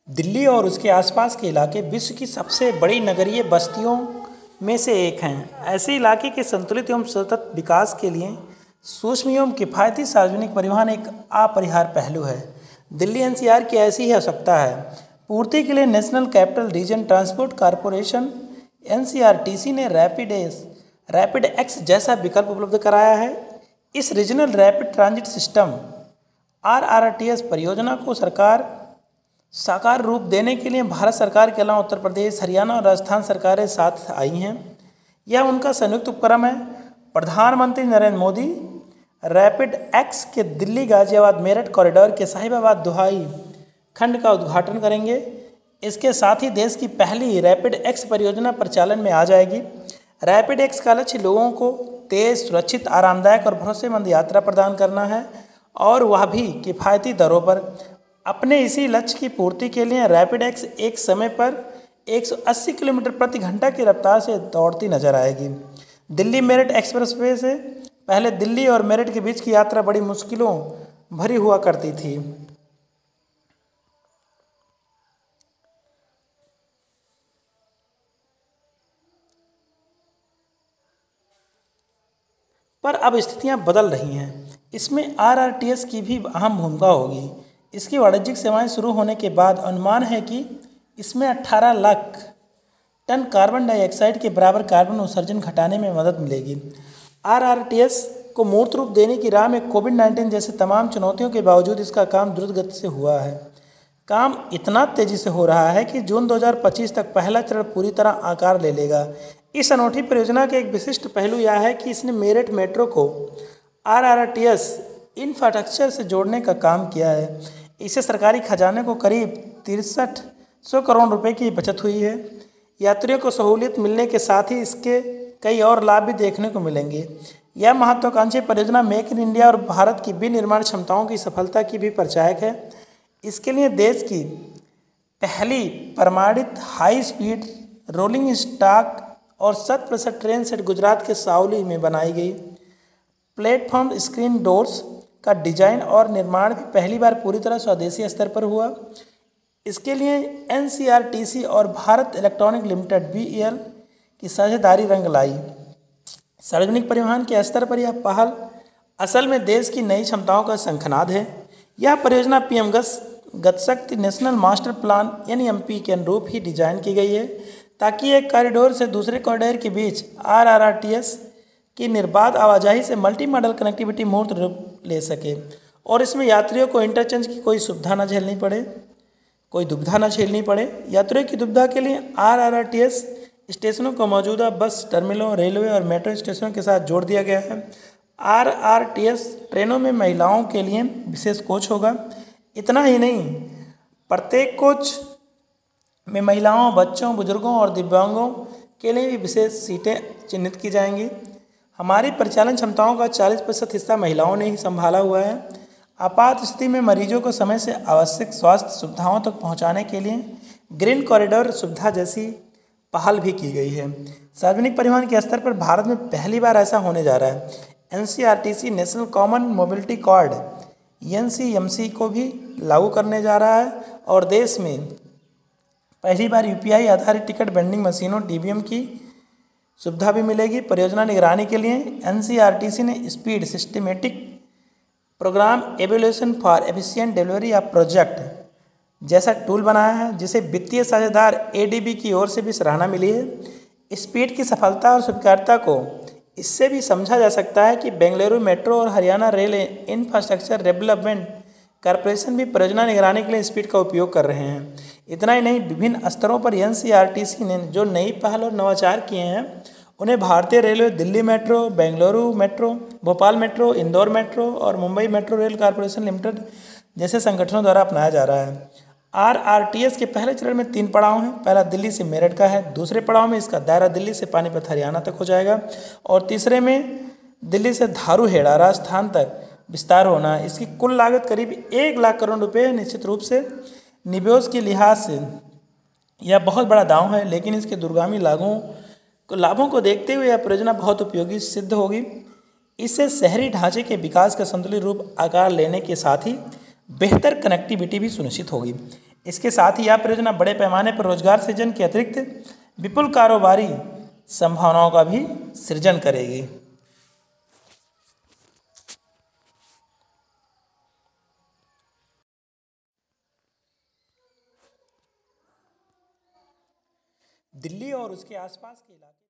दिल्ली और उसके आसपास के इलाके विश्व की सबसे बड़ी नगरीय बस्तियों में से एक हैं। ऐसे इलाके के संतुलित एवं सतत विकास के लिए सूक्ष्म एवं किफ़ायती सार्वजनिक परिवहन एक अपरिहार्य पहलू है। दिल्ली एनसीआर की ऐसी ही आवश्यकता है। पूर्ति के लिए national capital region transport corporation NCRTC ने रैपिड एक्स जैसा विकल्प उपलब्ध कराया है। इस regional rapid transit system RRTS परियोजना को साकार रूप देने के लिए भारत सरकार के अलावा उत्तर प्रदेश, हरियाणा और राजस्थान सरकारें साथ आई हैं। यह उनका संयुक्त उपक्रम है। प्रधानमंत्री नरेंद्र मोदी रैपिड एक्स के दिल्ली गाजियाबाद मेरठ कॉरिडोर के साहिबाबाद दुहाई खंड का उद्घाटन करेंगे। इसके साथ ही देश की पहली रैपिड एक्स परियोजना प्रचालन में आ जाएगी। रैपिड एक्स का लक्ष्य लोगों को तेज, सुरक्षित, आरामदायक और भरोसेमंद यात्रा प्रदान करना है, और वह भी किफ़ायती दरों पर। अपने इसी लक्ष्य की पूर्ति के लिए रैपिड एक्स एक समय पर 180 किलोमीटर प्रति घंटा की रफ्तार से दौड़ती नजर आएगी। दिल्ली मेरठ एक्सप्रेसवे से पहले दिल्ली और मेरठ के बीच की यात्रा बड़ी मुश्किलों भरी हुआ करती थी। पर अब स्थितियां बदल रही हैं। इसमें आरआरटीएस की भी अहम भूमिका होगी। इसकी वाणिज्यिक सेवाएं शुरू होने के बाद अनुमान है कि इसमें 18 लाख टन कार्बन डाइऑक्साइड के बराबर कार्बन उत्सर्जन घटाने में मदद मिलेगी। आरआरटीएस को मूर्त रूप देने की राह में कोविड-19 जैसे तमाम चुनौतियों के बावजूद इसका काम द्रुत गति से हुआ है। काम इतना तेजी से हो रहा है कि जून 2025 तक पहला चरण पूरी तरह आकार ले लेगा। इस अनोखी परियोजना का एक विशिष्ट पहलू यह है कि इसने मेरठ मेट्रो को आरआरटीएस इंफ्रास्ट्रक्चर से जोड़ने का काम किया है। इससे सरकारी खजाने को करीब 6300 करोड़ रुपए की बचत हुई है। यात्रियों को सहूलियत मिलने के साथ ही इसके कई और लाभ भी देखने को मिलेंगे। यह महत्वाकांक्षी परियोजना मेक इन इंडिया और भारत की विनिर्माण क्षमताओं की सफलता की भी परिचायक है। इसके लिए देश की पहली प्रमाणित हाई स्पीड रोलिंग स्टॉक और 100% ट्रेन सेट गुजरात के सावली में बनाई गई। प्लेटफॉर्म स्क्रीन डोर्स का डिजाइन और निर्माण भी पहली बार पूरी तरह स्वदेशी स्तर पर हुआ। इसके लिए एनसीआरटीसी और भारत इलेक्ट्रॉनिक लिमिटेड बीईएल की साझेदारी रंग लाई। सार्वजनिक परिवहन के स्तर पर यह पहल असल में देश की नई क्षमताओं का शंखनाद है। यह परियोजना PM Gatishakti national master plan NEMP के अनुरूप ही डिजाइन की गई है, ताकि एक कॉरिडोर से दूसरे कॉरिडोर के बीच आरआरटीएस की निर्बाध आवाजाही से मल्टी मॉडल कनेक्टिविटी मूर्त रूप ले सके और इसमें यात्रियों को इंटरचेंज की कोई दुविधा न झेलनी पड़े। यात्रियों की दुविधा के लिए आरआरटीएस स्टेशनों को मौजूदा बस टर्मिनलों, रेलवे और मेट्रो स्टेशनों के साथ जोड़ दिया गया है। आरआरटीएस ट्रेनों में महिलाओं के लिए विशेष कोच होगा। इतना ही नहीं, प्रत्येक कोच में महिलाओं, बच्चों, बुजुर्गों और दिव्यांगों के लिए भी विशेष सीटें चिन्हित की जाएंगी। हमारी परिचालन क्षमताओं का 40% हिस्सा महिलाओं ने ही संभाला हुआ है। आपात स्थिति में मरीजों को समय से आवश्यक स्वास्थ्य सुविधाओं तक पहुंचाने के लिए ग्रीन कॉरिडोर सुविधा जैसी पहल भी की गई है। सार्वजनिक परिवहन के स्तर पर भारत में पहली बार ऐसा होने जा रहा है। NCRTC national common mobility card NCMC को भी लागू करने जा रहा है और देश में पहली बार यूपीआई आधारित टिकट वेंडिंग मशीनों टीवीएम की सुविधा भी मिलेगी। परियोजना निगरानी के लिए एनसीआरटीसी ने speed systematic program evaluation for efficient delivery of project जैसा टूल बनाया है, जिसे वित्तीय साझेदार एडीबी की ओर से भी सराहना मिली है। स्पीड की सफलता और स्वीकार्यता को इससे भी समझा जा सकता है कि बेंगलुरु मेट्रो और Haryana rail infrastructure development corporation भी परियोजना निगरानी के लिए स्पीड का उपयोग कर रहे हैं। इतना ही नहीं, विभिन्न स्तरों पर एनसीआरटीसी ने जो नई पहल और नवाचार किए हैं, उन्हें भारतीय railway, Delhi metro, Bengaluru metro, Bhopal metro, Indore metro और Mumbai metro rail corporation limited जैसे संगठनों द्वारा अपनाया जा रहा है। आरआरटीएस के पहले चरण में 3 पड़ाव हैं। पहला दिल्ली से मेरठ का है। दूसरे पड़ाव में इसका दायरा दिल्ली से पानीपत हरियाणा तक हो जाएगा और तीसरे में दिल्ली से धारूहेड़ा राजस्थान तक विस्तार होना है। इसकी कुल लागत करीब 1 लाख करोड़ रुपये। निश्चित रूप से निवेश के लिहाज से यह बहुत बड़ा दांव है, लेकिन इसके दूरगामी लाभों को देखते हुए यह परियोजना बहुत उपयोगी सिद्ध होगी। इससे शहरी ढांचे के विकास का संतुलित रूप आकार लेने के साथ ही बेहतर कनेक्टिविटी भी सुनिश्चित होगी। इसके साथ ही यह परियोजना बड़े पैमाने पर रोजगार सृजन के अतिरिक्त विपुल कारोबारी संभावनाओं का भी सृजन करेगी। दिल्ली और उसके आसपास के इलाके